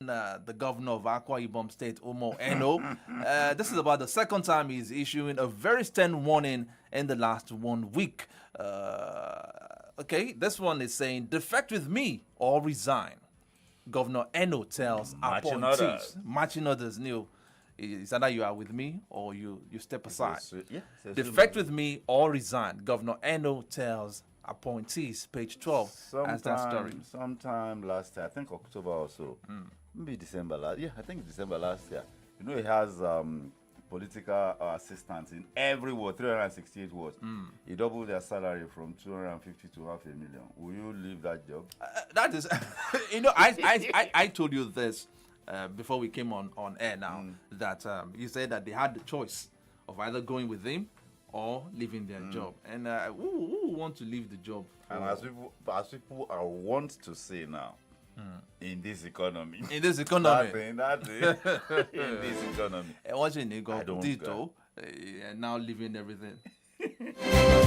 the governor of Akwa Ibom State, Omo Eno. This is about the second time he's issuing a very stern warning in the last 1 week. Okay, this one is saying, defect with me or resign. Governor Eno tells appointees. Matching orders, new. It's either you are with me or you step aside. Defect with me or resign. Governor Eno tells appointees, page 12. As that story. Sometime last year, I think October or so, maybe December last year. I think December last year. You know, he has political assistants in every ward, 368 wards. He doubled their salary from 250 to $500,000. Will you leave that job? That is, you know, I told you this before we came on air now, that you said that they had the choice of either going with him or leaving their job. And who want to leave the job? And as people are want to say now, in this economy. In this economy. In this economy. Watching it go Dito, and now leaving everything.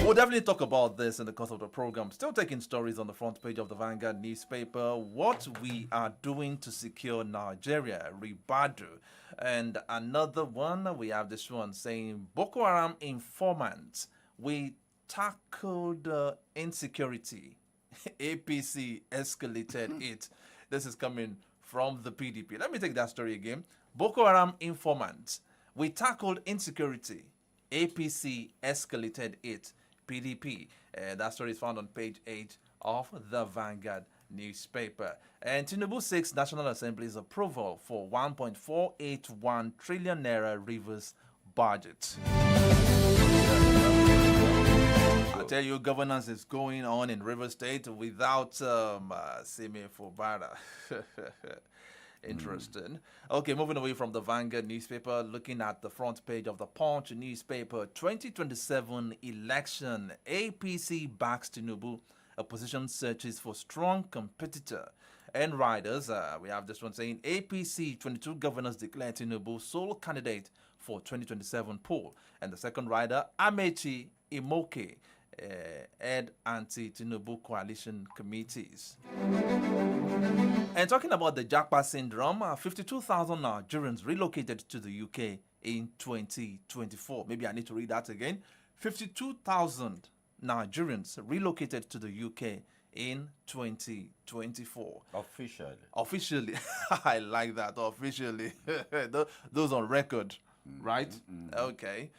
We'll definitely talk about this in the course of the program. Still taking stories on the front page of the Vanguard newspaper. What we are doing to secure Nigeria, Ribadu. And another one, we have this one saying, Boko Haram informants, we tackled insecurity. APC escalated it. This is coming from the PDP. Let me take that story again. Boko Haram informants, we tackled insecurity. APC escalated it. PDP. That story is found on page 8 of the Vanguard newspaper. And Tinubu seeks National Assembly's approval for 1.481 trillion naira Rivers budget. I tell you, governance is going on in River State without Sime Fubara. Interesting. Okay, moving away from the Vanguard newspaper, looking at the front page of the Punch newspaper. 2027 election. APC backs Tinubu. Opposition searches for strong competitor. And riders, we have this one saying, APC 22 governors declare Tinubu sole candidate for 2027 poll. And the second rider, Amechi Imoke, head anti-Tinubu coalition committees. And talking about the Japa syndrome, 52,000 Nigerians relocated to the UK in 2024. Maybe I need to read that again. 52,000 Nigerians relocated to the UK in 2024. Officially. I like that, officially. Those on record, right? Okay.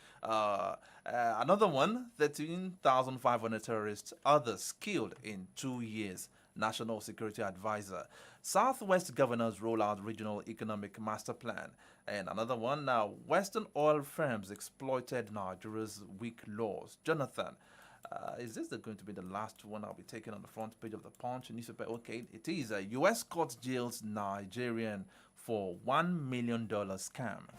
Another one, 13,500 terrorists, others killed in 2 years. National Security Advisor. Southwest governors roll out regional economic master plan. And another one now, Western oil firms exploited Nigeria's weak laws. Jonathan, is this going to be the last one I'll be taking on the front page of the Punch newspaper? Okay, it is. U.S. court jails Nigerian for $1 million scam.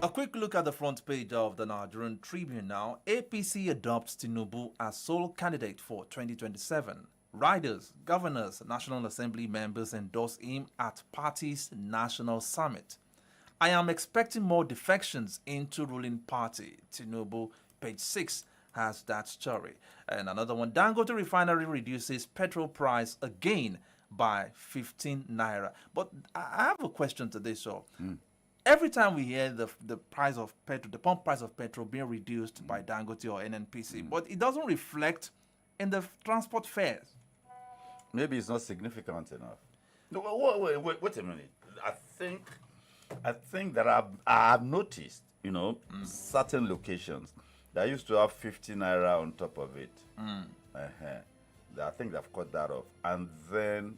A quick look at the front page of the Nigerian Tribune now. APC adopts Tinubu as sole candidate for 2027. Riders, governors, National Assembly members endorse him at party's national summit. I am expecting more defections into ruling party. Tinubu, page 6, has that story. And another one, Dangote refinery reduces petrol price again by 15 naira. But I have a question to this. Every time we hear the price of petrol, the pump price of petrol being reduced by Dangote or NNPC, but it doesn't reflect in the transport fares. Maybe it's not significant enough. No, wait a minute. I think that I have noticed, certain locations that used to have 50 naira on top of it. I think they've cut that off. And then,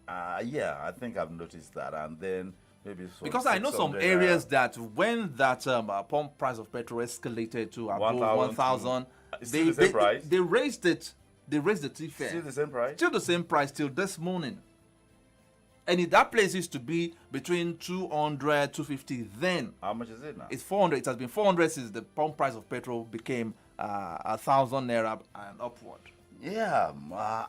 I think I've noticed that. And then maybe because I know some areas that when that pump price of petrol escalated to above 1,000, they raised it. They raised the tea fare. Still the same price? Still the same price till this morning. And that place used to be between 200, 250 then. How much is it now? It's 400. It has been 400 since the pump price of petrol became 1,000 naira and upward. Yeah,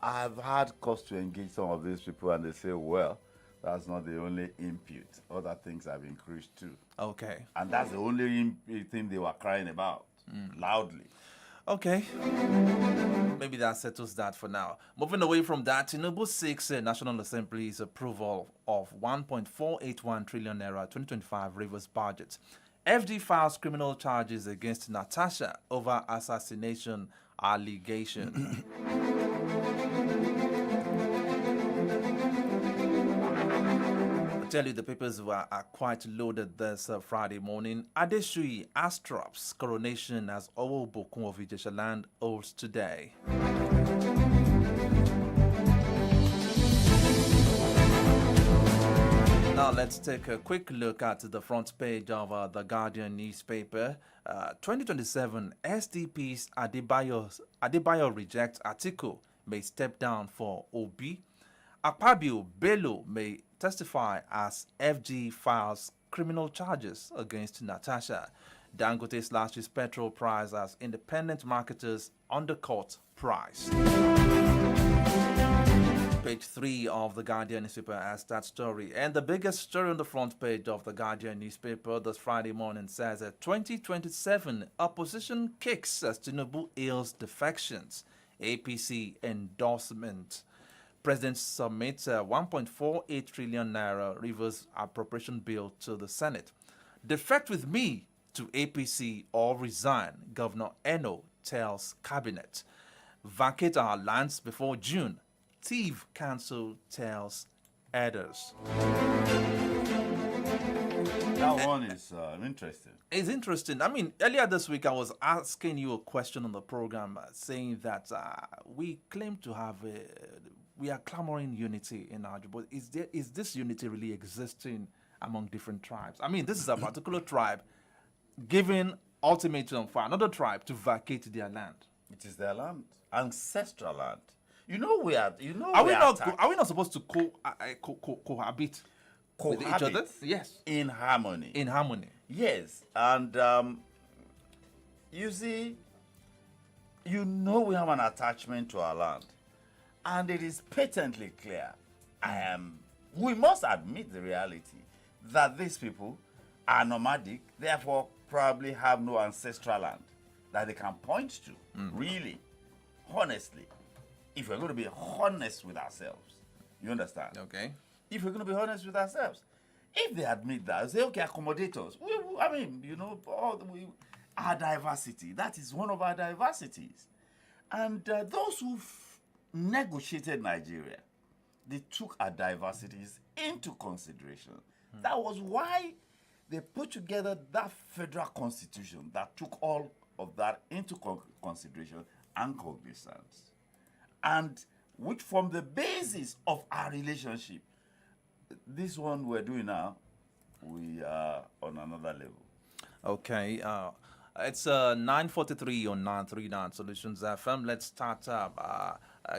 I've had cause to engage some of these people and they say, well, that's not the only input. Other things have increased too. Okay. And that's the only thing they were crying about loudly. Okay. Maybe that settles that for now. Moving away from that, Tinubu seeks National Assembly's approval of 1.481 trillion naira 2025 Rivers budget. FD files criminal charges against Natasha over assassination allegation. I tell you, the papers are quite loaded this Friday morning. Adeshui Astrup's coronation as Owo Bokun of Ijeshaland holds today. Now let's take a quick look at the front page of the Guardian newspaper. 2027 SDP's Adebayo rejects Atiku, may step down for Obi. Akpabio Bello may testify as FG files criminal charges against Natasha. Dangote slashes petrol price as independent marketers undercut price. Page 3 of the Guardian newspaper has that story. And the biggest story on the front page of the Guardian newspaper this Friday morning says that 2027 opposition kicks as Tinubu hails defections. APC endorsement. President submits a 1.48 trillion naira Rivers appropriation bill to the Senate. Defect with me to APC or resign, Governor Eno tells cabinet. Vacate our lands before June. Thief Council tells elders. That one is interesting. It's interesting. I mean, earlier this week I was asking you a question on the program saying that we claim to have we are clamoring unity in our but is this unity really existing among different tribes? I mean, this is a particular tribe giving ultimatum for another tribe to vacate their land. It is their land, ancestral land. You know we are. You know Are we not supposed to cohabit with each other? Yes. In harmony. In harmony. Yes, and you see, you know we have an attachment to our land, and it is patently clear. We must admit the reality that these people are nomadic, therefore probably have no ancestral land that they can point to. Really, honestly, if we're going to be honest with ourselves, you understand? Okay. If we're going to be honest with ourselves, if they admit that, say, okay, accommodate us. I mean, you know, our diversity, that is one of our diversities. And those who negotiated Nigeria, they took our diversities into consideration. That was why they put together that federal constitution that took all of that into consideration and cognizance. And which formed the basis of our relationship. This one we're doing now, we are on another level. Okay. It's 9:43 on 939 Solutions FM. Let's start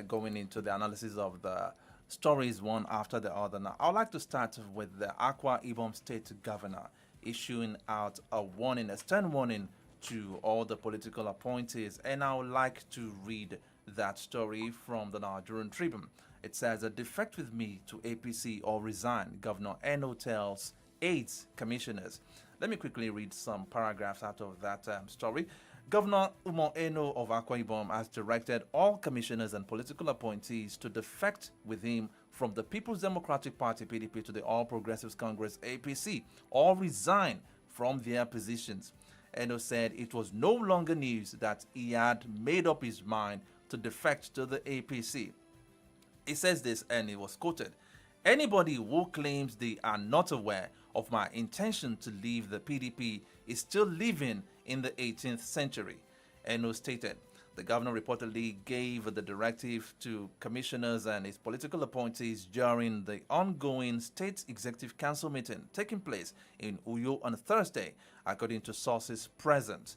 going into the analysis of the stories one after the other. Now, I'd like to start with the Akwa Ibom State Governor issuing out a warning, a stern warning to all the political appointees. And I would like to read that story from the Nigerian Tribune. It says, a defect with me to APC or resign, Governor Eno tells 8 commissioners. Let me quickly read some paragraphs out of that story. Governor Umo Eno of Akwa Ibom has directed all commissioners and political appointees to defect with him from the People's Democratic Party PDP to the All Progressives Congress APC or resign from their positions. Eno said it was no longer news that he had made up his mind to defect to the APC. He says this, and it was quoted. Anybody who claims they are not aware of my intention to leave the PDP is still living in the 18th century. Eno stated. The governor reportedly gave the directive to commissioners and his political appointees during the ongoing State Executive Council meeting taking place in Uyo on Thursday, according to sources present.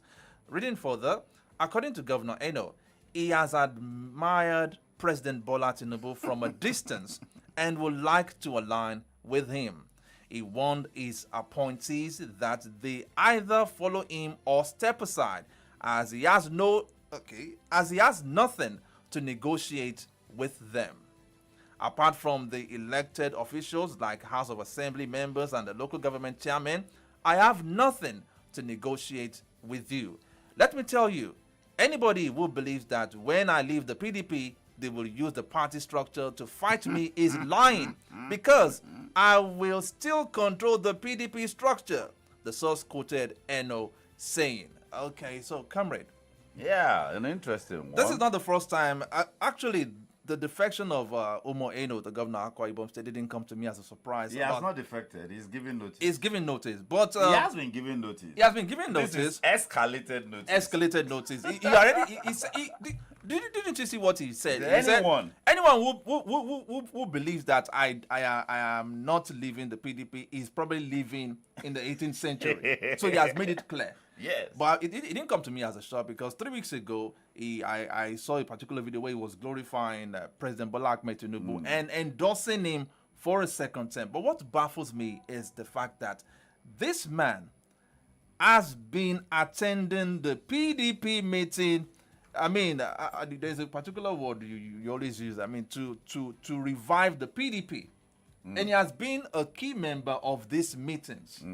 Reading further, according to Governor Eno, he has admired President Bola Tinubu from a distance and would like to align with him. He warned his appointees that they either follow him or step aside, as he has nothing to negotiate with them. Apart from the elected officials like House of Assembly members and the local government chairman, I have nothing to negotiate with you. Let me tell you, Anybody who believes that when I leave the PDP, they will use the party structure to fight me is lying, because I will still control the PDP structure, the source quoted Eno saying. Okay, so comrade, Yeah, an interesting one. this is not the first time. Actually, the defection of Umo Eno, the governor of Akwa Ibom State, didn't come to me as a surprise. He has not defected. He's giving notice. He's giving notice, but He has been giving notice. he has been giving This notice. is escalated notice. Escalated notice. He already. Didn't you see what he said? He said, anyone who believes that I am not leaving the PDP is probably living in the 18th century. So he has made it clear. Yes. But it didn't come to me as a shock, because 3 weeks ago I saw a particular video where he was glorifying President Bola Ahmed Tinubu and endorsing him for a second term. But what baffles me is the fact that this man has been attending the PDP meeting. I mean, there's a particular word you always use. I mean, to revive the PDP, and he has been a key member of these meetings.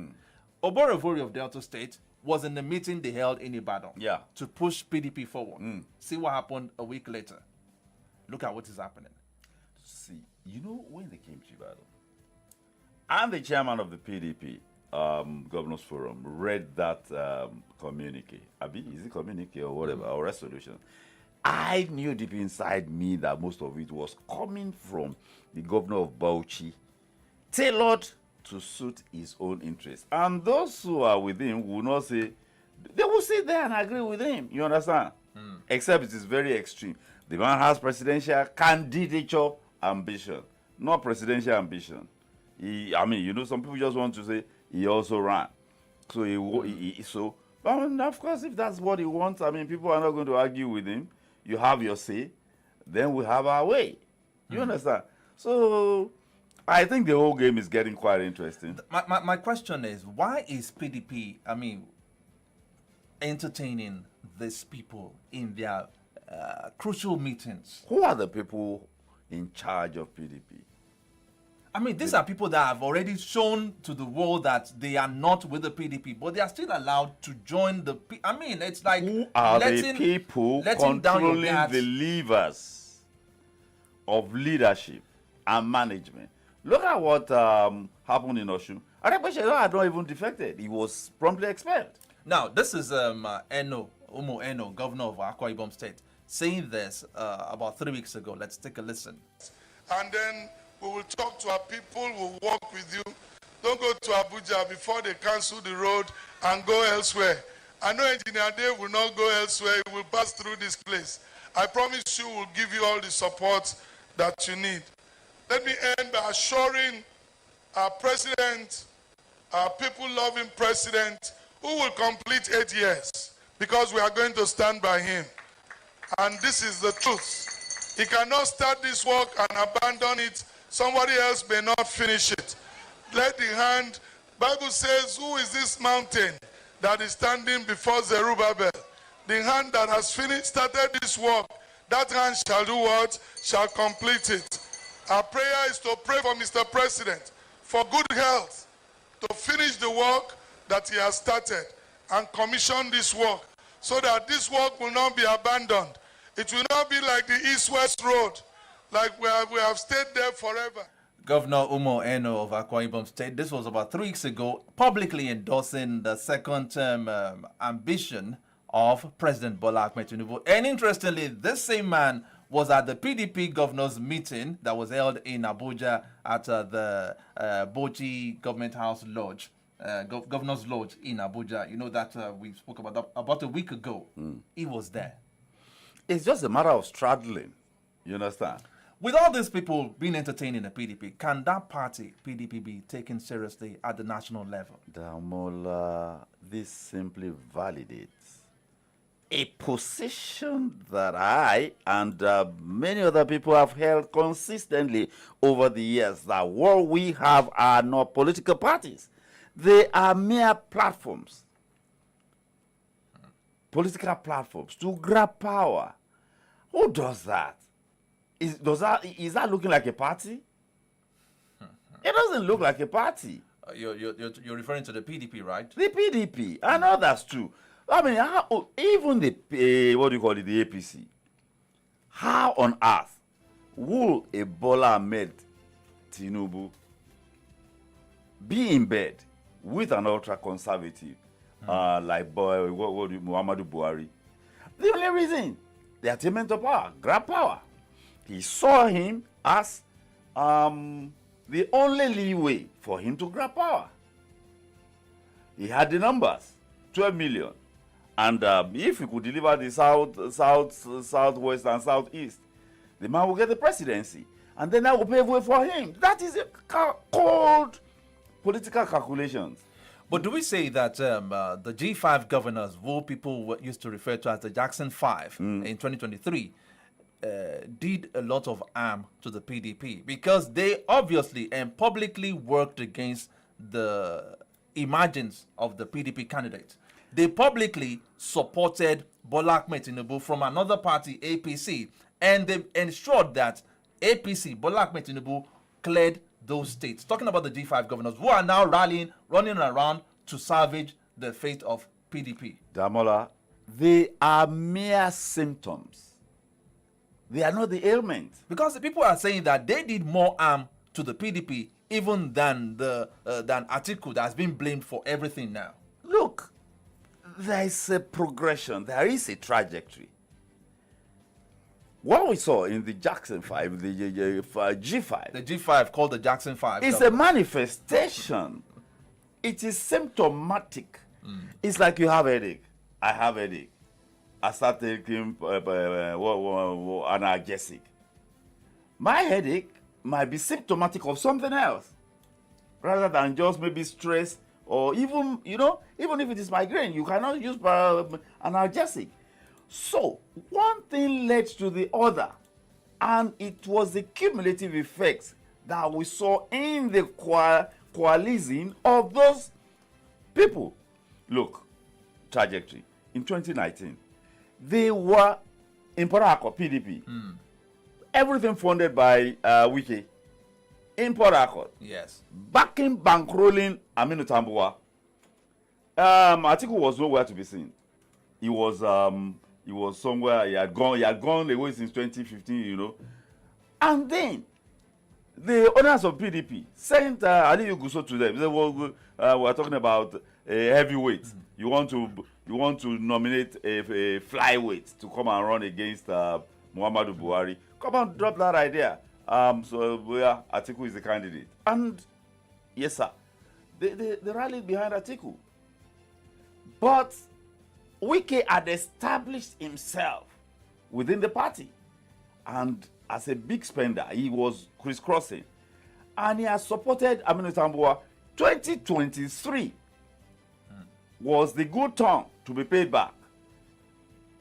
Oborevori of Delta State was in the meeting they held in Ibadan. Yeah. To push PDP forward. See what happened a week later. Look at what is happening. See, you know, when they came to Ibadan, I'm the chairman of the PDP Governors Forum, read that communique. Abi, is it communique or whatever, or resolution? I knew deep inside me that most of it was coming from the governor of Bauchi, tailored to suit his own interests. And those who are with him will not say, they will sit there and agree with him. You understand? Except it is very extreme. The man has presidential candidature ambition, not presidential ambition. I mean, you know, some people just want to say he also ran. So and of course, if that's what he wants, I mean, people are not going to argue with him. You have your say, then we have our way. You understand? So I think the whole game is getting quite interesting. My question is, why is PDP, I mean, entertaining these people in their crucial meetings? Who are the people in charge of PDP? I mean, these are people that have already shown to the world that they are not with the PDP, but they are still allowed to join the I mean, it's like Who are the people controlling the levers of leadership and management? Look at what happened in Osun. I don't even defected. He was promptly expelled. Now, this is Umo Eno, governor of Akwa Ibom State, saying this about 3 weeks ago. Let's take a listen. And then we will talk to our people, we'll work with you. Don't go to Abuja before they cancel the road and go elsewhere. I know Engineer Dave will not go elsewhere, he will pass through this place. I promise you we'll give you all the support that you need. Let me end by assuring our president, our people-loving president, who will complete 8 years, because we are going to stand by him. And this is the truth. He cannot start this work and abandon it. Somebody else may not finish it. Let the hand, Bible says, who is this mountain that is standing before Zerubbabel? The hand that has started this work, that hand shall do what? Shall complete it. Our prayer is to pray for Mr. President for good health, to finish the work that he has started and commission this work, so that this work will not be abandoned. It will not be like the East-West Road, like we have stayed there forever. Governor Umo Eno of Akwa Ibom State, this was about 3 weeks ago, publicly endorsing the second-term ambition of President Bola Ahmed Tinubu. And interestingly, this same man was at the PDP governors meeting that was held in Abuja at the Bauchi Government House Lodge, Governor's Lodge in Abuja. You know that we spoke about a week ago. He was there. It's just a matter of straddling. You understand? With all these people being entertained in the PDP, can that party, PDP, be taken seriously at the national level? Damola, this simply validates a position that I and many other people have held consistently over the years, that what we have are not political parties. They are mere platforms, political platforms to grab power. Who does that? Is that looking like a party? It doesn't look like a party. You're referring to the PDP, right? The PDP, and others too. I mean, even the what do you call it, the APC? How on earth will a Bola Ahmed Tinubu be in bed with an ultra-conservative like Muhammadu Buhari? The only reason, the attainment of power, grab power. He saw him as the only leeway for him to grab power. He had the numbers, 12 million. And if he could deliver the southwest and southeast, the man will get the presidency. And then that will pave way for him. That is a cold political calculations. But do we say that the G5 governors, who people used to refer to as the Jackson 5 in 2023, did a lot of harm to the PDP? Because they obviously and publicly worked against the emergence of the PDP candidate. They publicly supported Bola Ahmed Tinubu from another party, APC, and they ensured that APC, Bola Ahmed Tinubu, cleared those states. Talking about the G5 governors who are now running around to salvage the fate of PDP. Damola, they are mere symptoms. They are not the ailment. Because the people are saying that they did more harm to the PDP even than Atiku that has been blamed for everything now. Look, there is a progression. There is a trajectory. What we saw in the Jackson 5, the G5. The G5 called the Jackson 5. It's a manifestation. It is symptomatic. It's like you have headache. I have headache. I start taking analgesic. My headache might be symptomatic of something else, rather than just maybe stress or even if it is migraine, you cannot use analgesic. So one thing led to the other, and it was the cumulative effects that we saw in the coalescing of those people. Look, trajectory. In 2019, they were in Port Harcourt, PDP. Everything funded by Wike in Port Harcourt. Yes. Backing, bankrolling Aminu Tambuwa. Atiku was nowhere to be seen. He was somewhere. He had gone away since 2015. And then the owners of PDP sent Aliyu Guso to them. They were talking about a heavyweight. You want to nominate a flyweight to come and run against Muhammadu Buhari. Come on, drop that idea. So Atiku is the candidate. And yes, sir, they rallied behind Atiku. But Wike had established himself within the party. And as a big spender, he was crisscrossing. And he has supported Aminu Tambuwa. 2023 was the good turn to be paid back.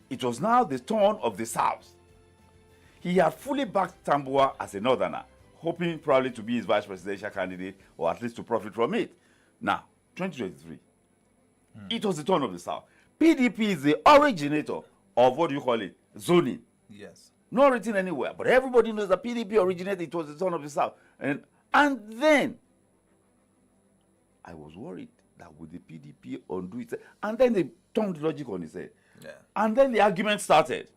It was now the turn of the South. He had fully backed Tambuwa as a northerner, hoping probably to be his vice presidential candidate or at least to profit from it. Now, 2023, it was the turn of the South. PDP is the originator of what do you call it? Zoning. Yes. Not written anywhere, but everybody knows that PDP originated, it was the turn of the South. And then, I was worried that would the PDP undo it? And then they turned logic on his head. Yeah. And then the argument started.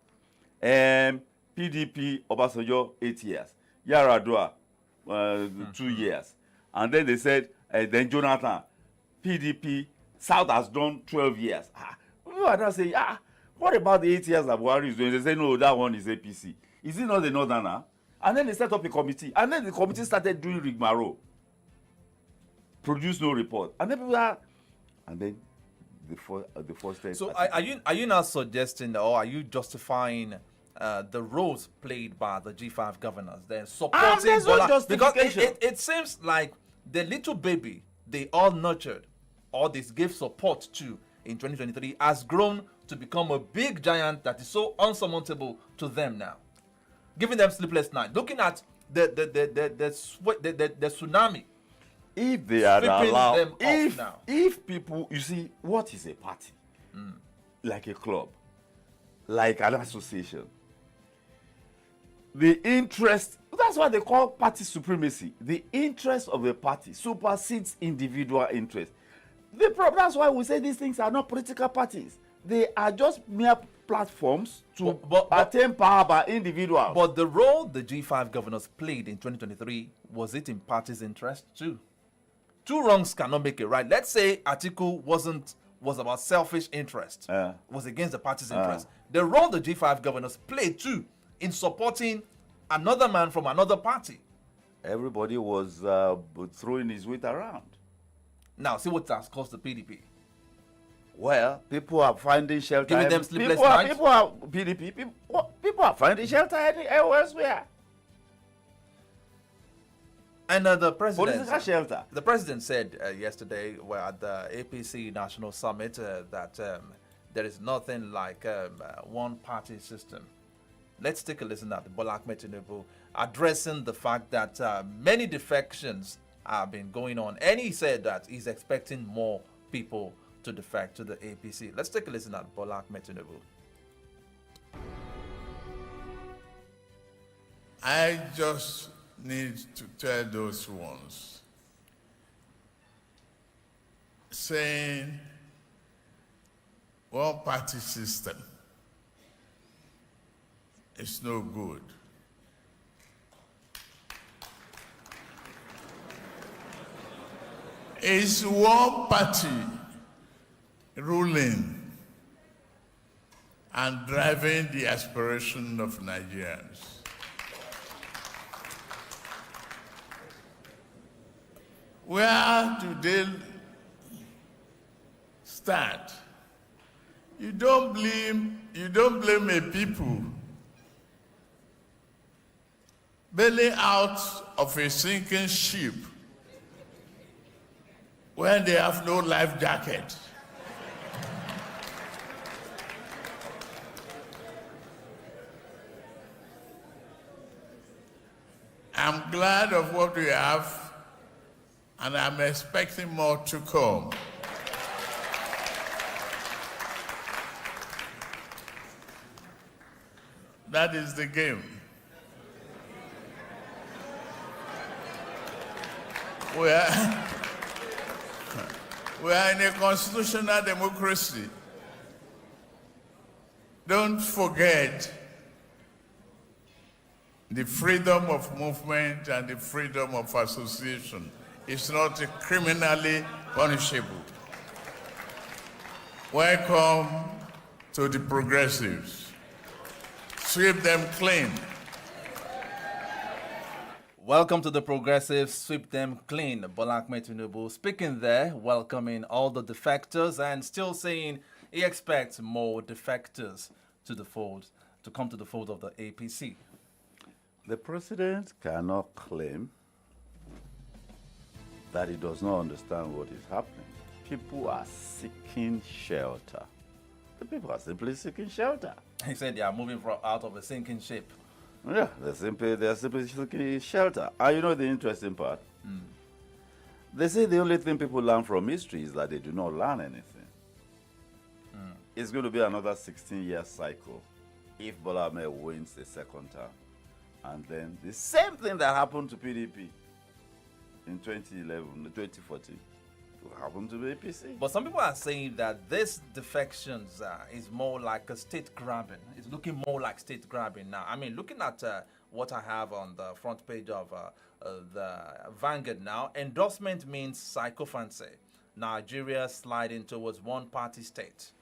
PDP, Obasanjo, 8 years. Yaradua, 2 years. And then they said, then Jonathan, PDP, South has done 12 years. We are now saying, what about the 8 years that Buhari is doing? They say, no, that one is APC. Is it not the northerner? And then they set up a committee. And then the committee started doing rigmarole. Produced no report. And then people are, and then the first test. So are you now suggesting, or are you justifying the roles played by the G5 governors? They're supporting there's no Bola, because justification. it seems like the little baby they all nurtured or they gave support to in 2023 has grown to become a big giant that is so unsurmountable to them now, giving them sleepless nights, looking at the tsunami. If they are Sweeping allowed, them off now. if people, you see, what is a party? Like a club, like an association. The interest, that's what they call party supremacy. The interest of a party supersedes individual interest. That's why we say these things are not political parties. They are just mere platforms to But- attain power by individuals. But the role the G5 governors played in 2023, was it in party's interest too? Two wrongs cannot make it right. Let's say Atiku was about selfish interest, was against the party's interest. The role the G5 governors played too in supporting another man from another party. Everybody was throwing his weight around. Now, see what has cost the PDP. Well, people are finding shelter. Giving them sleepless people nights? People are PDP. People are finding shelter elsewhere. And the president, Political shelter. the president said yesterday, well, at the APC National Summit, that there is nothing like one-party system. Let's take a listen at Bola Ahmed Tinubu addressing the fact that many defections have been going on, and he said that he's expecting more people to defect to the APC. Let's take a listen at Bola Ahmed Tinubu. I just need to tell those ones saying one party system is no good. It's one party ruling and driving the aspiration of Nigerians. Where do they start? You don't blame a people bailing out of a sinking ship when they have no life jacket. I'm glad of what we have, and I'm expecting more to come. That is the game. We are in a constitutional democracy. Don't forget the freedom of movement and the freedom of association is not criminally punishable. Welcome to the progressives. Sweep them clean. Welcome to the progressives, sweep them clean. Bola Ahmed Tinubu speaking there, welcoming all the defectors and still saying he expects more defectors to the fold, to come to the fold of the APC. The president cannot claim that he does not understand what is happening. People are seeking shelter. The people are simply seeking shelter. He said they are moving out of a sinking ship. Yeah, they're simply seeking shelter. And you know the interesting part? They say the only thing people learn from history is that they do not learn anything. It's going to be another 16-year cycle if Bola Ahmed wins the second term. And then the same thing that happened to PDP in 2011, 2014, will happen to the APC. But some people are saying that this defections is more like a state grabbing. It's looking more like state grabbing now. I mean, looking at what I have on the front page of the Vanguard now, endorsement means psychophancy. Nigeria sliding towards one-party state.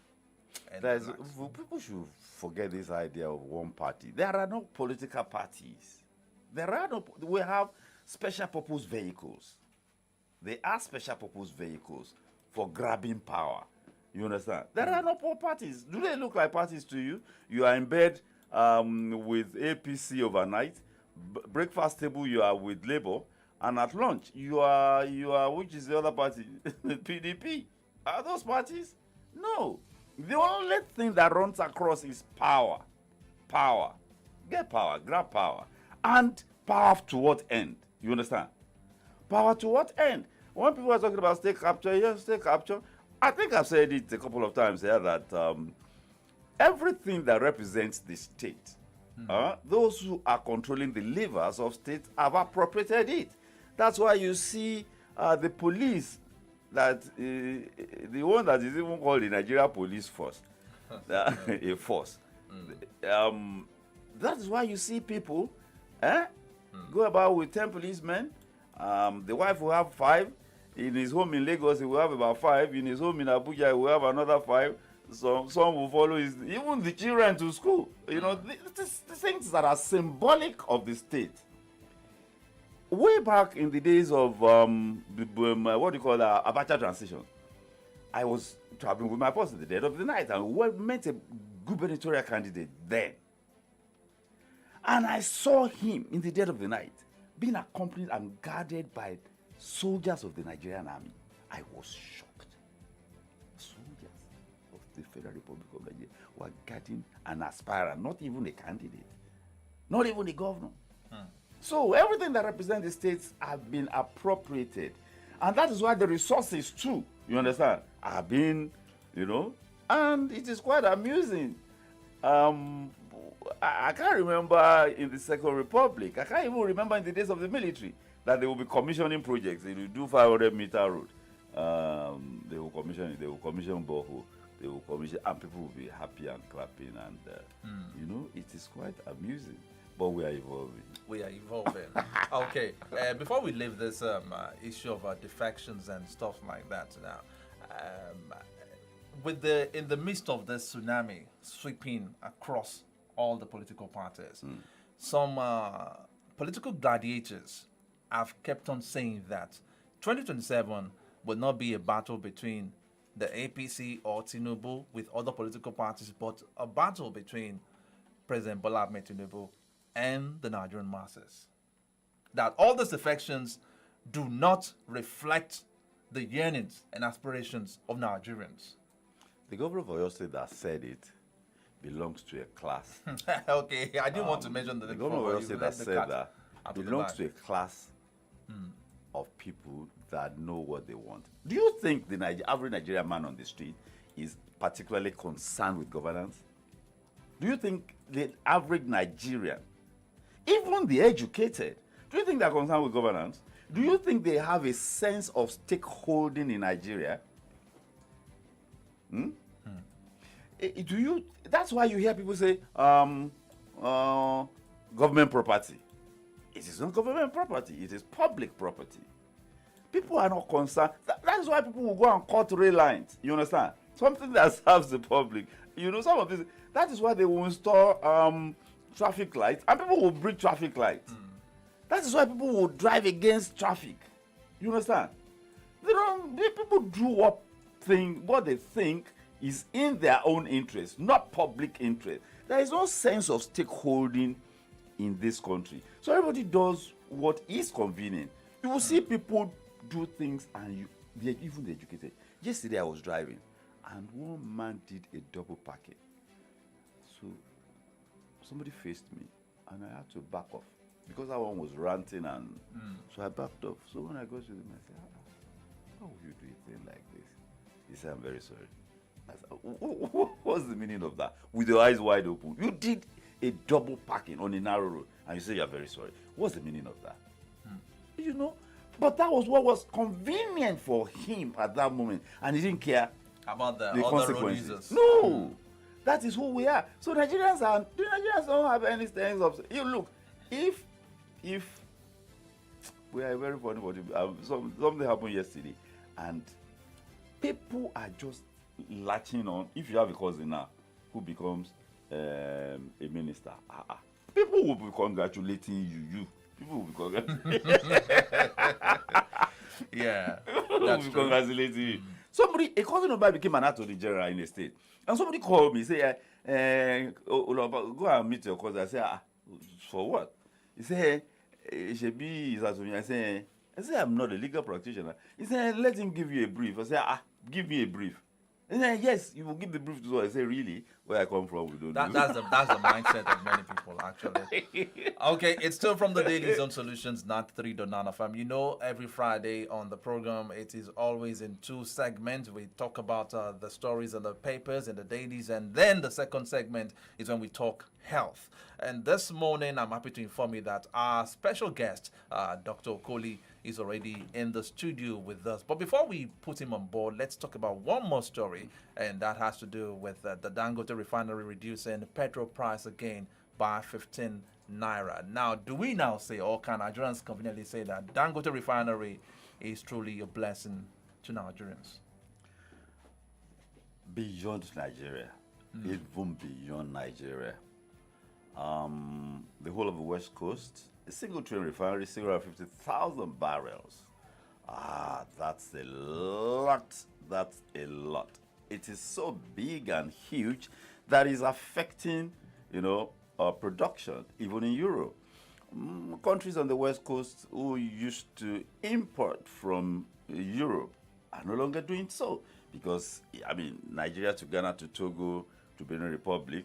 People should forget this idea of one party. There are no political parties. We have special purpose vehicles. They are special purpose vehicles for grabbing power. You understand? There are no parties. Do they look like parties to you? You are in bed with APC overnight. Breakfast table, you are with Labour. And at lunch, you are, which is the other party? PDP. Are those parties? No. The only thing that runs across is power. Power. Get power, grab power. And power to what end? You understand? Power to what end? When people are talking about state capture, yes, state capture. I think I've said it a couple of times here that everything that represents the state, those who are controlling the levers of state have appropriated it. That's why you see the police, that the one that is even called the Nigeria Police Force, a force. That is why you see people go about with 10 policemen. The wife will have 5. In his home in Lagos, he will have about 5. In his home in Abuja, he will have another 5. Some will follow even the children to school. You know, the things that are symbolic of the state. Way back in the days of what do you call Abacha transition, I was traveling with my boss at the dead of the night, and we met a gubernatorial candidate then. And I saw him in the dead of the night being accompanied and guarded by soldiers of the Nigerian army. I was shocked. Soldiers of the Federal Republic of Nigeria were guarding an aspirant, not even a candidate, not even a governor. So everything that represents the states have been appropriated. And that is why the resources too, you understand, have been, you know, and it is quite amusing. I can't remember in the Second Republic, I can't even remember in the days of the military, that they will be commissioning projects. They will do 500-meter road. They will commission borehole. They will commission, and people will be happy and clapping, and you know, it is quite amusing. But we are evolving. We are evolving. Okay. Before we leave this issue of defections and stuff like that now, in the midst of this tsunami sweeping across all the political parties, some political gladiators have kept on saying that 2027 will not be a battle between the APC or Tinubu with other political parties, but a battle between President Bola Ahmed Tinubu and the Nigerian masses. That all these defections do not reflect the yearnings and aspirations of Nigerians. The governor of Oyo State that said it belongs to a class. Okay, I didn't want to mention the governor of Oyo State that said that belongs to a class of people that know what they want. Do you think the average Nigerian man on the street is particularly concerned with governance? Do you think the average Nigerian, even the educated, do you think they're concerned with governance? Do you think they have a sense of stakeholding in Nigeria? That's why you hear people say government property. It is not government property, it is public property. People are not concerned. That's why people will go and cut rail lines. You understand? Something that serves the public. You know, some of this. That is why they will install traffic lights, and people will break traffic lights. That is why people will drive against traffic. You understand? People do what they think is in their own interest, not public interest. There is no sense of stakeholding in this country. So everybody does what is convenient. You will see people do things, and even the educated. Yesterday I was driving, and one man did a double parking. So somebody faced me, and I had to back off because that one was ranting, and so I backed off. So when I got to him, I said, how will you do a thing like this? He said, I'm very sorry. I said, what's the meaning of that? With your eyes wide open. You did a double parking on a narrow road, and you say you're very sorry. What's the meaning of that? You know? But that was what was convenient for him at that moment, and he didn't care about the consequences. No, that is who we are. So Nigerians don't have any sense of. You look, if we are very funny about it. Something happened yesterday, and people are just latching on. If you have a cousin now who becomes a minister, people will be congratulating you. People will be congratulating. Yeah, people will be congratulating you. A cousin of mine became an attorney general in the state, and somebody called me, say, go and meet your cousin. I said, for what? He said, Shebi is attorney. I said, I'm not a legal practitioner. He said, let him give you a brief. I said, give me a brief. And then, yes, you will give the brief to us. I say, really? Where I come from, we don't do that's the mindset of many people, actually. Okay, it's still from the Dailies on Solutions, not 3.9 FM. You know, every Friday on the program, it is always in 2 segments. We talk about the stories in the papers and the dailies, and then the second segment is when we talk health. And this morning, I'm happy to inform you that our special guest, Dr. Okoli, is already in the studio with us. But before we put him on board, let's talk about one more story, and that has to do with the Dangote refinery reducing the petrol price again by 15 naira. Now, do we now say, or can Nigerians conveniently say that Dangote refinery is truly a blessing to Nigerians? Beyond Nigeria, even beyond Nigeria, the whole of the West Coast, a single train refinery, 650,000 barrels. That's a lot. That's a lot. It is so big and huge that is affecting, production, even in Europe. Countries on the West Coast who used to import from Europe are no longer doing so because, Nigeria to Ghana to Togo to Benin Republic,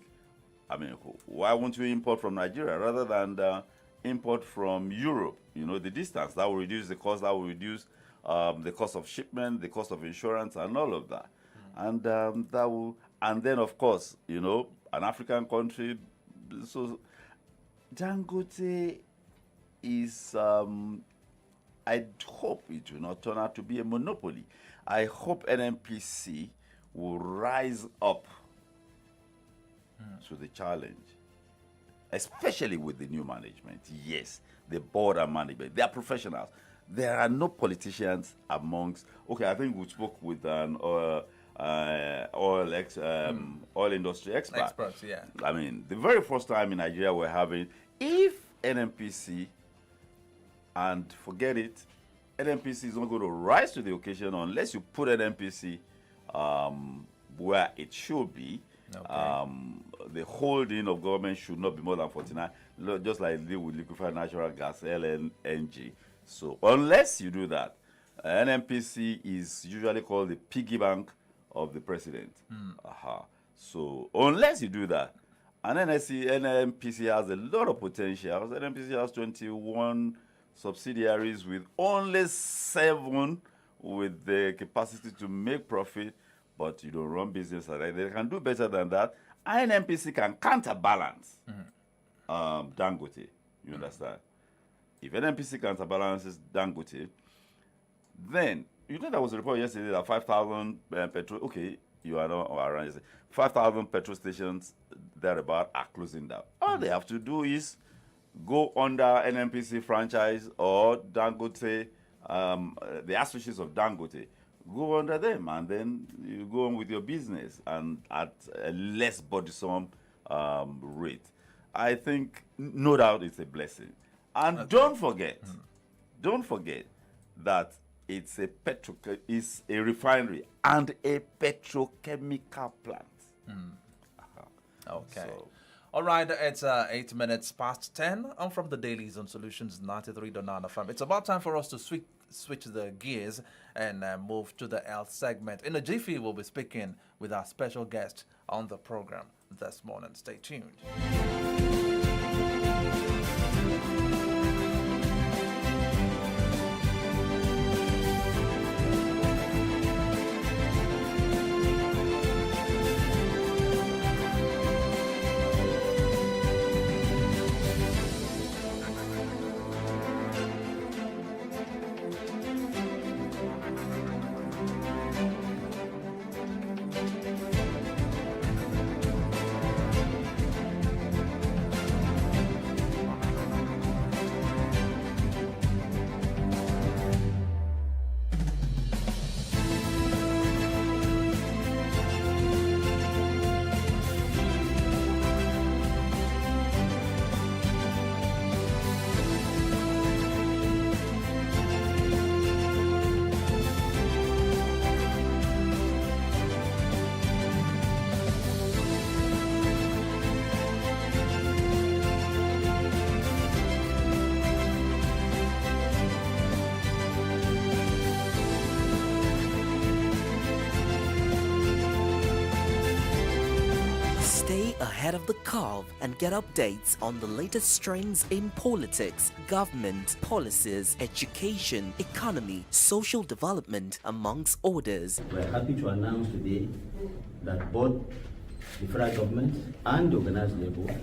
why won't you import from Nigeria rather than import from Europe? The distance, that will reduce the cost, that will reduce the cost of shipment, the cost of insurance, and all of that. And then of course, an African country. So Dangote is, I hope it will not turn out to be a monopoly. I hope NNPC will rise up to the challenge, especially with the new management. Yes, the board and management, they are professionals. There are no politicians amongst. Okay, I think we spoke with an oil industry expert. Experts, yeah. The very first time in Nigeria we're having, if NNPC, and forget it, NNPC is not going to rise to the occasion unless you put NNPC where it should be. Okay. The holding of government should not be more than 49, just like they with liquefied natural gas, LNG. So unless you do that, NNPC is usually called the piggy bank of the president. So unless you do that, and NNPC has a lot of potential. NNPC has 21 subsidiaries with only 7 with the capacity to make profit, but you don't run business like that. They can do better than that. NNPC can counterbalance Dangote. You understand? If NNPC counterbalances Dangote, then there was a report yesterday that 5,000 petrol. Okay, you are not around. 5,000 petrol stations thereabout are closing down. All they have to do is go under NNPC franchise or Dangote, the associates of Dangote. Go under them, and then you go on with your business and at a less burdensome rate. I think, no doubt, it's a blessing. And okay. Don't forget that it's a refinery and a petrochemical plant. Okay. So, all right, it's 8 minutes past 10. I'm from the Dailies on Solutions 93.9 FM. It's about time for us to switch the gears and move to the health segment. In a jiffy, we'll be speaking with our special guest on the program this morning. Stay tuned. Ahead of the curve and get updates on the latest trends in politics, government, policies, education, economy, social development, amongst others. We're happy to announce today that both the federal government and the organized labor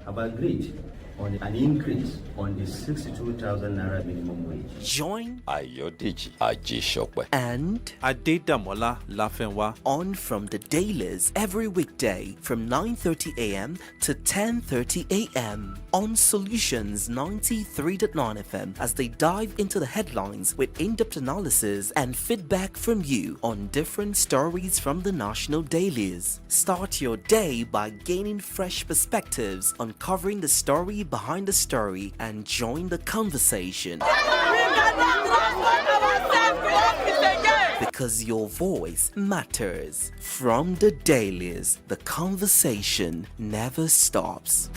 have agreed on an increase on the 62,000 naira minimum wage. Join Ayodeji Ajishope and Adedamola Lafenwa. on from the Dailies every weekday from 9:30 a.m. to 10:30 a.m. on Solutions 93.9 FM as they dive into the headlines with in-depth analysis and feedback from you on different stories from the national dailies. Start your day by gaining fresh perspectives, uncovering the story behind the story, and join the conversation. Because your voice matters. From the Dailies, the conversation never stops.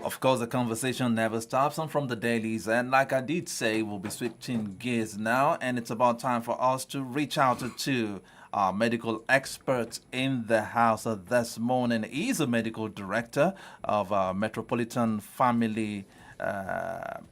Of course, the conversation never stops. I'm from the dailies, and like I did say, we'll be switching gears now, and it's about time for us to reach out to our medical expert in the house this morning. He's a medical director of Metropolitan Family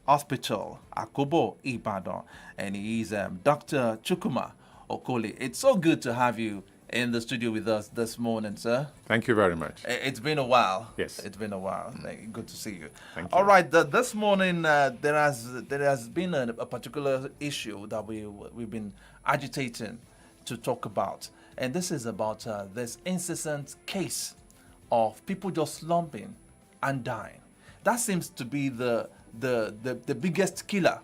Hospital, Akobo, Ibadan, and he's Dr. Chukuma Okoli. It's so good to have you in the studio with us this morning, sir. Thank you very much. It's been a while. Yes. It's been a while. Good to see you. Thank you. All right. This morning, there has been a particular issue that we've been agitating to talk about, and this is about this incessant case of people just slumping and dying. That seems to be the biggest killer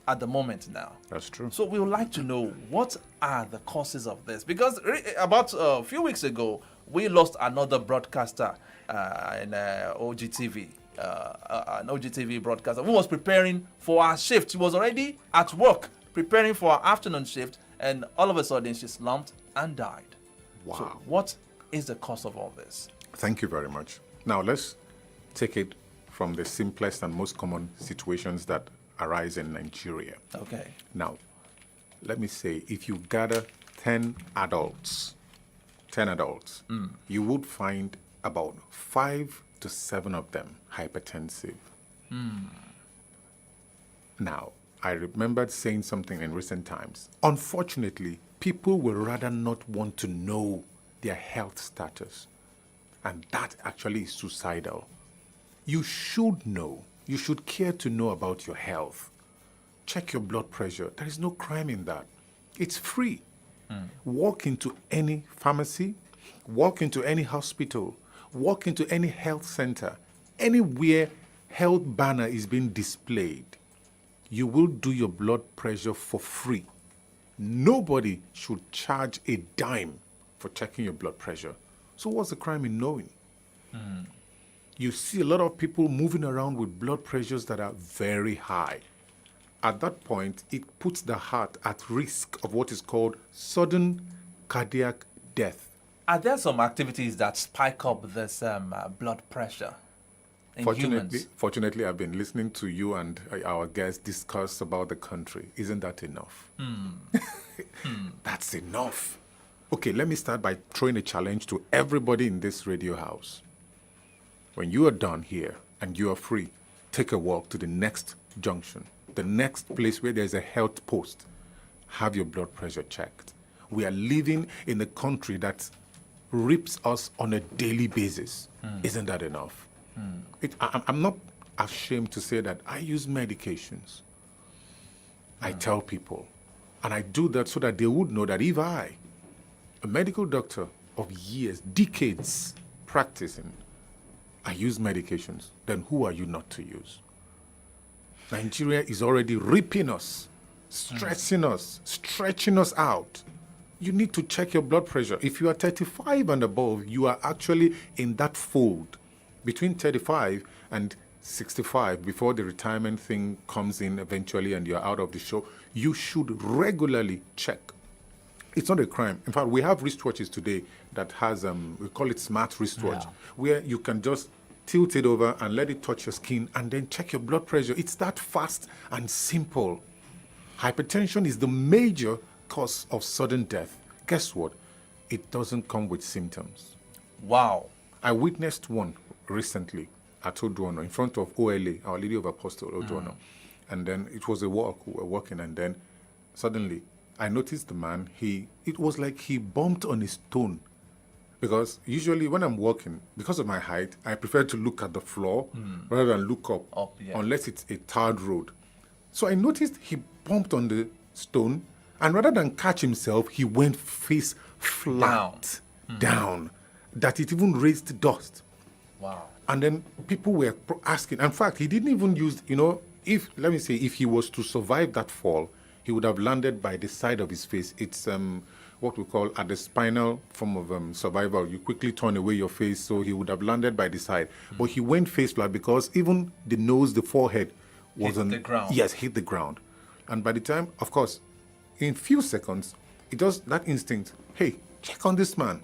at the moment now. That's true. So we would like to know what are the causes of this, because about a few weeks ago we lost another broadcaster in OGTV, an OGTV broadcaster who was preparing for our shift. She was already at work preparing for our afternoon shift, and all of a sudden she slumped and died. Wow. So what is the cause of all this? Thank you very much. Now let's take it from the simplest and most common situations that arise in Nigeria. Okay. Now, let me say, if you gather 10 adults, you would find about 5 to 7 of them hypertensive. Now, I remembered saying something in recent times. Unfortunately, people will rather not want to know their health status, and that actually is suicidal. You should know. You should care to know about your health. Check your blood pressure. There is no crime in that. It's free. Walk into any pharmacy, walk into any hospital, walk into any health center, anywhere health banner is being displayed. You will do your blood pressure for free. Nobody should charge a dime for checking your blood pressure. So what's the crime in knowing? You see a lot of people moving around with blood pressures that are very high. At that point, it puts the heart at risk of what is called sudden cardiac death. Are there some activities that spike up this blood pressure in humans? Fortunately, I've been listening to you and our guests discuss about the country. Isn't that enough? That's enough. Okay, let me start by throwing a challenge to everybody in this radio house. When you are done here and you are free, take a walk to the next junction, the next place where there's a health post. Have your blood pressure checked. We are living in a country that rips us on a daily basis. Isn't that enough? I'm not ashamed to say that I use medications. I tell people, and I do that so that they would know that if I, a medical doctor of years, decades practicing, I use medications, then who are you not to use? Nigeria is already ripping us, stressing us, stretching us out. You need to check your blood pressure. If you are 35 and above, you are actually in that fold between 35 and 65 before the retirement thing comes in eventually and you're out of the show. You should regularly check. It's not a crime. In fact, we have wristwatches today that has, we call it smart wristwatch, where you can just tilt it over and let it touch your skin and then check your blood pressure. It's that fast and simple. Hypertension is the major cause of sudden death. Guess what? It doesn't come with symptoms. Wow. I witnessed one recently at Oduono in front of OLA, Our Lady of Apostle Oduono. And then it was a walk, we were walking, and then suddenly I noticed the man, it was like he bumped on a stone Because usually when I'm walking, because of my height, I prefer to look at the floor rather than look up, yeah. unless it's a tarred road. So I noticed he bumped on the stone, and rather than catch himself, he went face flat down, that it even raised dust. Wow. And then people were asking. In fact, he didn't even use, if he was to survive that fall, he would have landed by the side of his face. It's what we call at the spinal form of survival. You quickly turn away your face, so he would have landed by the side. But he went face flat because even the nose, the forehead wasn't... Hit the ground. Yes, hit the ground. And by the time, of course, in few seconds, it does that instinct, hey, check on this man.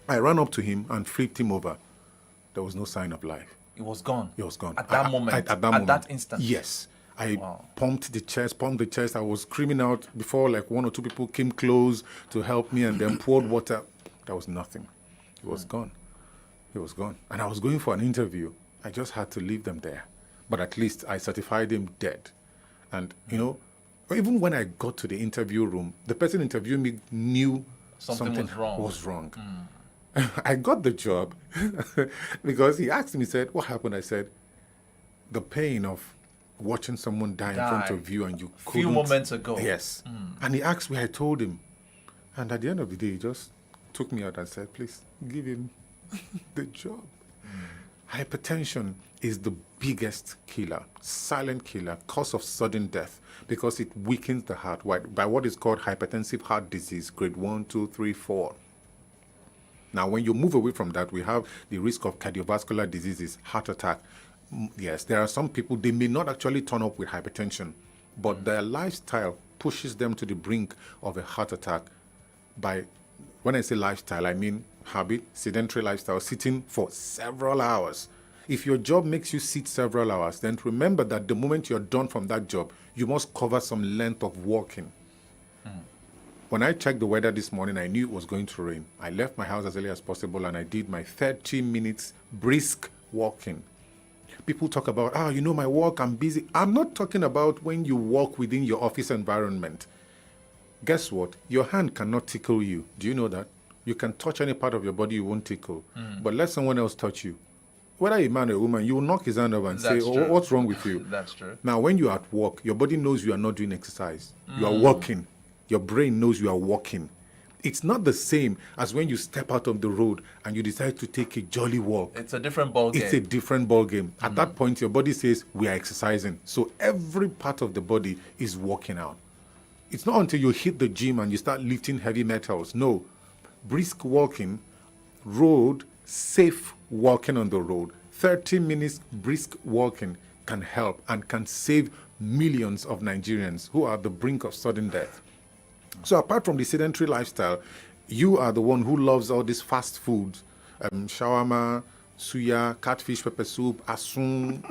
I ran up to him and flipped him over. There was no sign of life. It was gone. He was gone. At that moment. At that instant. Yes. I pumped the chest. I was screaming out before like one or two people came close to help me and then poured water. There was nothing. He was gone. He was gone. And I was going for an interview. I just had to leave them there. But at least I certified him dead. And, even when I got to the interview room, the person interviewing me knew something was wrong. I got the job because he asked me, he said, what happened? I said, the pain of watching someone die in front of you and you couldn't. Few moments ago. Yes. And he asked me, I told him. And at the end of the day, he just took me out and said, please, give him the job. Hypertension is the biggest killer, silent killer, cause of sudden death, because it weakens the heart by what is called hypertensive heart disease, grade 1, 2, 3, 4. Now, when you move away from that, we have the risk of cardiovascular diseases, heart attack. Yes, there are some people, they may not actually turn up with hypertension, but their lifestyle pushes them to the brink of a heart attack. When I say lifestyle, I mean habit, sedentary lifestyle, sitting for several hours. If your job makes you sit several hours, then remember that the moment you're done from that job, you must cover some length of walking. When I checked the weather this morning, I knew it was going to rain. I left my house as early as possible and I did my 30 minutes brisk walking. People talk about, my walk, I'm busy. I'm not talking about when you walk within your office environment. Guess what? Your hand cannot tickle you. Do you know that? You can touch any part of your body, you won't tickle. But let someone else touch you. Whether a man or a woman, you will knock his hand over and say, what's wrong with you? That's true. Now, when you're at work, your body knows you are not doing exercise. You are walking. Your brain knows you are walking. It's not the same as when you step out on the road and you decide to take a jolly walk. It's a different ball game. It's a different ball game. At that point, your body says, we are exercising. So every part of the body is working out. It's not until you hit the gym and you start lifting heavy metals. No. Brisk walking, road, safe walking on the road, 30 minutes brisk walking can help and can save millions of Nigerians who are at the brink of sudden death. So apart from the sedentary lifestyle, you are the one who loves all these fast foods, shawarma, suya, catfish, pepper soup, asun.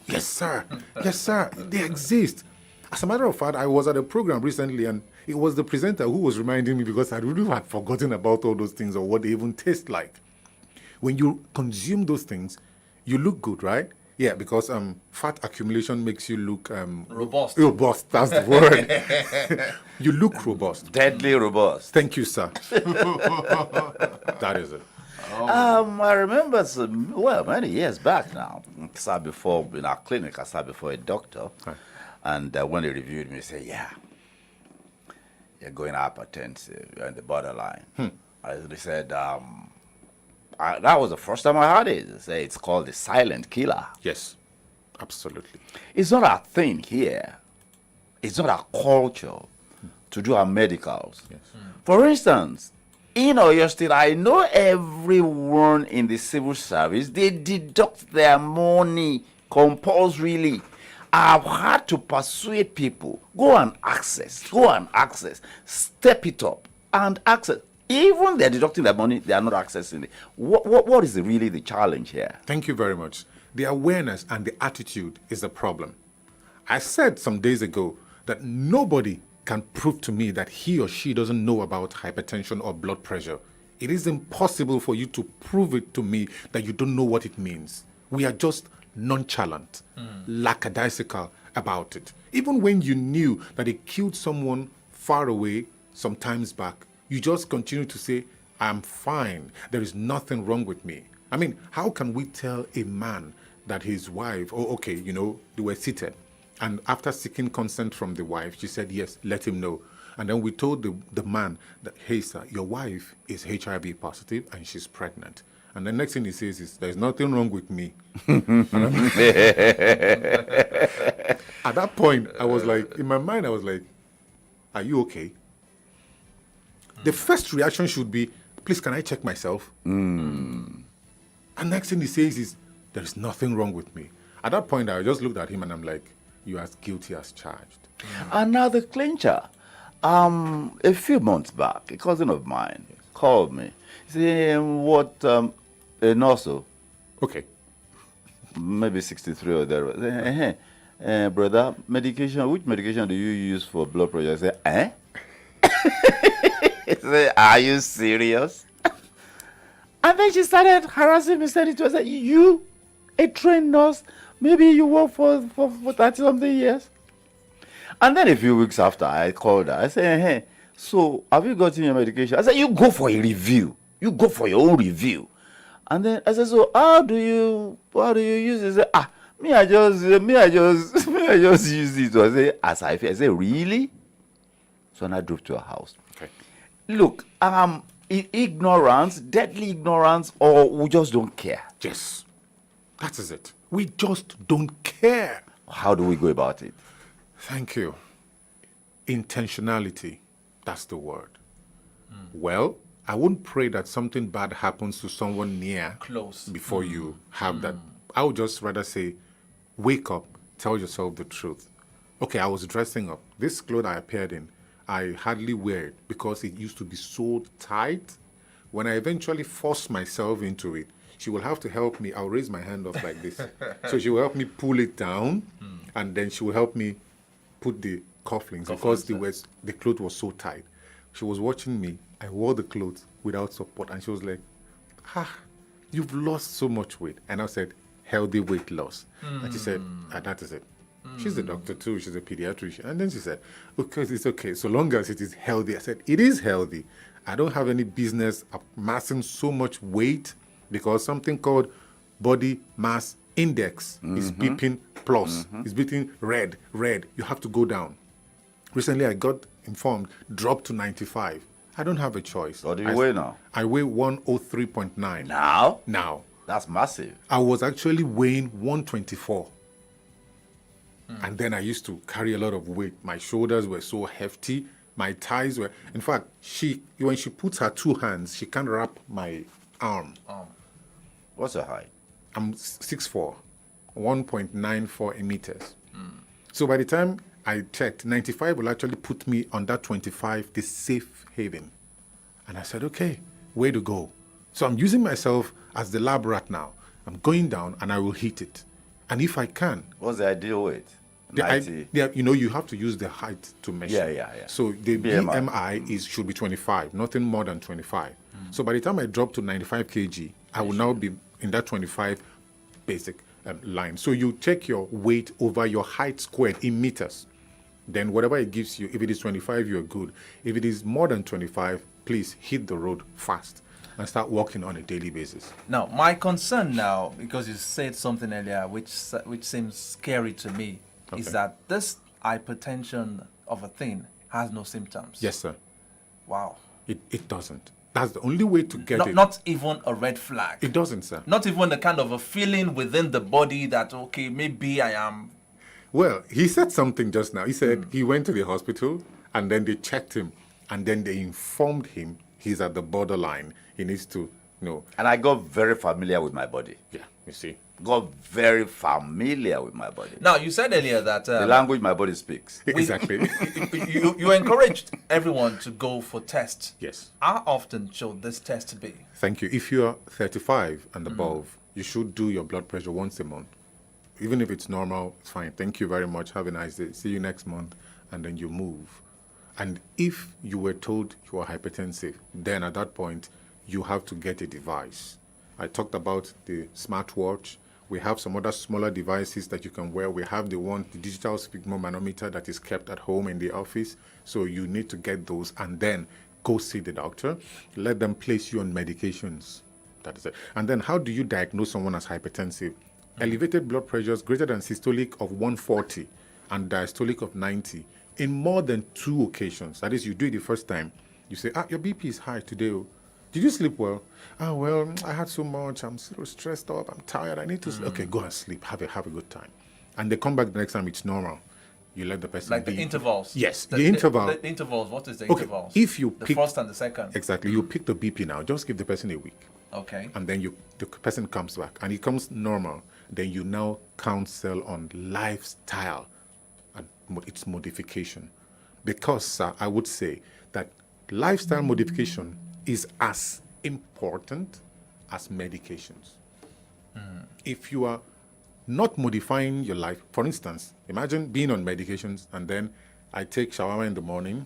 Yes, sir. Yes, sir. They exist. As a matter of fact, I was at a program recently and it was the presenter who was reminding me because I really had forgotten about all those things or what they even taste like. When you consume those things, you look good, right? Yeah, because fat accumulation makes you look... robust. Robust, that's the word. You look robust. Deadly robust. Thank you, sir. That is it. I remember many years back now, I sat before, in our clinic, I sat before a doctor. Hi. And when he reviewed me, he said, yeah, you're going hypertensive, you're in the borderline. They said, that was the first time I heard it. They say it's called the silent killer. Yes, absolutely. It's not a thing here. It's not a culture to do our medicals. Yes. For instance, in Oyo State, I know everyone in the civil service, they deduct their money compulsorily. I've had to persuade people, go and access, step it up and access. Even they're deducting their money, they are not accessing it. What is really the challenge here? Thank you very much. The awareness and the attitude is the problem. I said some days ago that nobody can prove to me that he or she doesn't know about hypertension or blood pressure. It is impossible for you to prove it to me that you don't know what it means. We are just nonchalant, lackadaisical about it. Even when you knew that it killed someone far away some times back, you just continue to say, I'm fine. There is nothing wrong with me. I mean, how can we tell a man that his wife, oh, okay, you know, they were seated. And after seeking consent from the wife, she said, yes, let him know. And then we told the man that, hey, sir, your wife is HIV positive and she's pregnant. And the next thing he says is, there's nothing wrong with me. At that point, I was like, in my mind, I was like, are you okay? The first reaction should be, please, can I check myself? And next thing he says is, there's nothing wrong with me. At that point, I just looked at him and I'm like, you are as guilty as charged. And now the clincher. A few months back, a cousin of mine called me. He said, what, and also, Okay. maybe 63 or there. Brother, medication, which medication do you use for blood pressure? I said, He said, are you serious? And then she started harassing me, saying it was like, you, a trained nurse, maybe you work for 30-something years. And then a few weeks after, I called her. I said, hey, so have you gotten your medication? I said, you go for a review. You go for your own review. And then I said, so how do you use it? She said, I just use it. So I said, as I feel. I said, really? So then I drove to her house. Okay. Look, ignorance, deadly ignorance, or we just don't care. Yes. That is it. We just don't care. How do we go about it? Thank you. Intentionality. That's the word. Well, I wouldn't pray that something bad happens to someone near Close. before you have that. I would just rather say, wake up, tell yourself the truth. Okay, I was dressing up. This clothes I appeared in, I hardly wear it because it used to be so tight. When I eventually force myself into it, she will have to help me. I'll raise my hand up like this. So she will help me pull it down, and then she will help me put the cufflinks because the clothes was so tight. She was watching me. I wore the clothes without support, and she was like, you've lost so much weight. And I said, healthy weight loss. And she said, that is it. She's a doctor too. She's a pediatrician. And then she said, okay, it's okay. So long as it is healthy. I said, it is healthy. I don't have any business amassing so much weight because something called body mass index is beeping plus. It's beeping red. You have to go down. Recently, I got informed, dropped to 95. I don't have a choice. What do you weigh now? I weigh 103.9. Now? That's massive. I was actually weighing 124. And then I used to carry a lot of weight. My shoulders were so hefty. My thighs were... In fact, when she puts her two hands, she can't wrap my arm. What's your height? I'm 6'4", 1.94 meters. So by the time I checked, 95 will actually put me on that 25, the safe haven. And I said, okay, way to go. So I'm using myself as the lab rat now. I'm going down and I will hit it. And if I can... What's the ideal weight? You have to use the height to measure. Yeah. So the BMI should be 25, nothing more than 25. So by the time I drop to 95 kg, I will now be in that 25 basic line. So you check your weight over your height squared in meters. Then whatever it gives you, if it is 25, you're good. If it is more than 25, please hit the road fast and start walking on a daily basis. Now, my concern now, because you said something earlier which seems scary to me, is that this hypertension of a thing has no symptoms. Yes, sir. Wow. It doesn't. That's the only way to get it. Not even a red flag. It doesn't, sir. Not even a kind of a feeling within the body that, okay, maybe I am... Well, he said something just now. He said he went to the hospital and then they checked him and then they informed him he's at the borderline. He needs to know. And I got very familiar with my body. Yeah, you see. Got very familiar with my body. Now, you said earlier that... the language my body speaks. Exactly. you encouraged everyone to go for tests. Yes. How often should this test be? Thank you. If you are 35 and above, you should do your blood pressure once a month. Even if it's normal, it's fine. Thank you very much. Have a nice day. See you next month. And then you move. And if you were told you are hypertensive, then at that point, you have to get a device. I talked about the smartwatch. We have some other smaller devices that you can wear. We have the digital sphygmomanometer that is kept at home in the office. So you need to get those and then go see the doctor, let them place you on medications. That is it. And then how do you diagnose someone as hypertensive? Elevated blood pressures greater than systolic of 140 and diastolic of 90 in more than 2 occasions. That is, you do it the first time, you say, your BP is high today. Did you sleep well? Well, I had so much. I'm so stressed up. I'm tired. I need to sleep. Okay, go and sleep. Have a good time. And they come back the next time, it's normal. You let the person Like be. the intervals. Yes, the interval. The intervals. What is the Okay, intervals? if you the pick- first and the second. Exactly. You pick the BP now. Just give the person a week. Okay. And then the person comes back and it comes normal. Then you now counsel on lifestyle and its modification. Because I would say that lifestyle modification is as important as medications. If you are not modifying your life, for instance, imagine being on medications and then I take shawarma in the morning,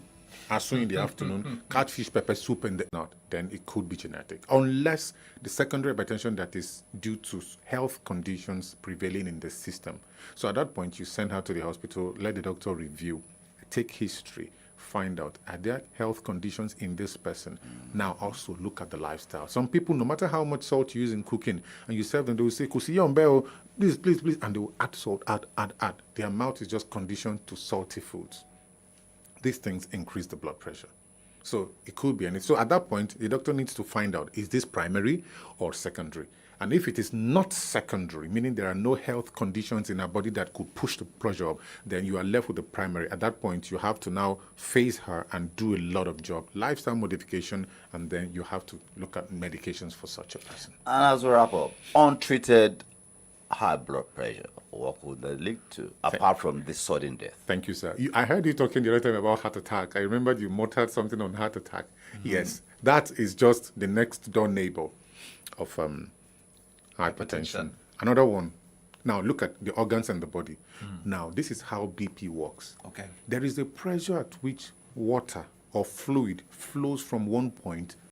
asu in the afternoon, catfish pepper soup in the night, then it could be genetic. Unless the secondary hypertension that is due to health conditions prevailing in the system. So at that point, you send her to the hospital, let the doctor review, take history, find out, are there health conditions in this person? Now also look at the lifestyle. Some people, no matter how much salt you use in cooking, and you serve them, they will say, "Kusiyombeo, please, please, please," and they will add salt, add. Their mouth is just conditioned to salty foods. These things increase the blood pressure. So it could be anything. So at that point, the doctor needs to find out, is this primary or secondary? And if it is not secondary, meaning there are no health conditions in our body that could push the pressure up, then you are left with the primary. At that point, you have to now face her and do a lot of job, lifestyle modification, and then you have to look at medications for such a person. And as we wrap up, untreated high blood pressure, what could that lead to, apart from this sudden death? Thank you, sir. I heard you talking the other time about heart attack. I remembered you muttered something on heart attack. Yes, that is just the next door neighbor of hypertension. Another one. Now look at the organs and the body. Now this is how BP works. Okay. There is a pressure at which water or fluid flows from one point